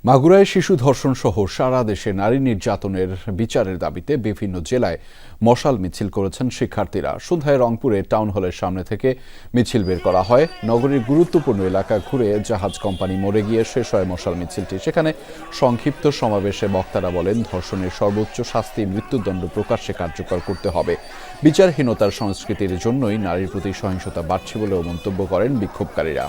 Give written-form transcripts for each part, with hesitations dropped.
মাগুরায় শিশু ধর্ষণ সহ সারা দেশে নারী নির্যাতনের বিচারের দাবিতে বিভিন্ন জেলায় মশাল মিছিল করেছেন শিক্ষার্থীরা। সন্ধ্যায় রংপুরে টাউন হলের সামনে থেকে মিছিল বের করা হয়। নগরীর গুরুত্বপূর্ণ এলাকা ঘুরে জাহাজ কোম্পানি মোড়ে গিয়ে শেষ হয় মশাল মিছিলটি। সেখানে সংক্ষিপ্ত সমাবেশে বক্তারা বলেন, ধর্ষণের সর্বোচ্চ শাস্তি মৃত্যুদণ্ড প্রকাশ্যে কার্যকর করতে হবে। বিচারহীনতার সংস্কৃতির জন্যই নারীর প্রতি সহিংসতা বাড়ছে বলেও মন্তব্য করেন বিক্ষোভকারীরা।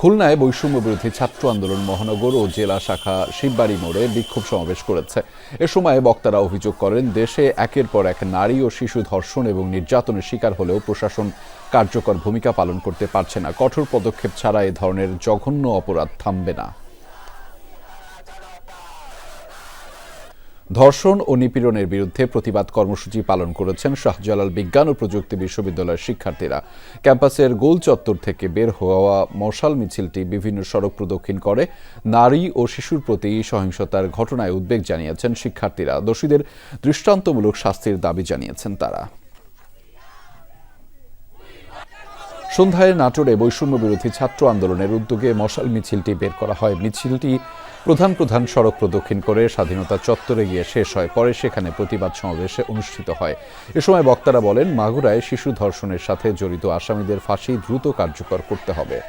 খুলনায় বৈষম্য বিরোধী ছাত্র আন্দোলন মহানগর ও জেলা শাখা শিববাড়ি মোড়ে বিক্ষোভ সমাবেশ করেছে। এ সময় বক্তারা অভিযোগ করেন, দেশে একের পর এক নারী ও শিশু ধর্ষণ এবং নির্যাতনের শিকার হলেও প্রশাসন কার্যকর ভূমিকা পালন করতে পারছে না। কঠোর পদক্ষেপ ছাড়া এ ধরনের জঘন্য অপরাধ থামবে না। ধর্ষণ ও নিপীড়নের বিরুদ্ধে প্রতিবাদ কর্মসূচি পালন করেছেন শাহজালাল বিজ্ঞান ও প্রযুক্তি বিশ্ববিদ্যালয়ের শিক্ষার্থীরা। ক্যাম্পাসের গোল চত্বর থেকে বের হওয়া মশাল মিছিলটি বিভিন্ন সড়ক প্রদক্ষিণ করে। নারী ও শিশুর প্রতি সহিংসতার ঘটনায় উদ্বেগ জানিয়েছেন শিক্ষার্থীরা। দোষীদের দৃষ্টান্তমূলক শাস্তির দাবি জানিয়েছেন তারা। সন্ধ্যায় নাটোরে বৈষম্য বিরোধী ছাত্র আন্দোলনের উদ্যোগে মশাল মিছিলটি বের করা হয়। মিছিলটি প্রধান সড়ক প্রদক্ষিণ করে স্বাধীনতা চত্বরে গিয়ে শেষ হয়। পরে সেখানে প্রতিবাদ সমাবেশে অনুষ্ঠিত হয়। এ সময় বক্তারা বলেন, মাগুরায় শিশু ধর্ষণের সাথে জড়িত আসামিদের ফাঁসি দ্রুত কার্যকর করতে হবে।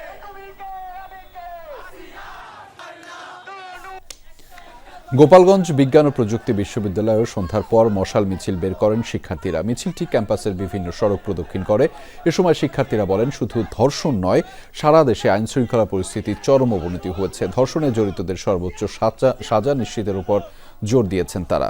গোপালগঞ্জ বিজ্ঞান ও প্রযুক্তি বিশ্ববিদ্যালয়েও সন্ধ্যার পর মশাল মিছিল বের করেন শিক্ষার্থীরা। মিছিলটি ক্যাম্পাসের বিভিন্ন সড়ক প্রদক্ষিণ করে। এ সময় শিক্ষার্থীরা বলেন, শুধু ধর্ষণ নয়, সারা দেশে আইনশৃঙ্খলা পরিস্থিতির চরম অবনতি হয়েছে। ধর্ষণে জড়িতদের সর্বোচ্চ সাজা নিশ্চিতের উপর জোর দিয়েছেন তারা।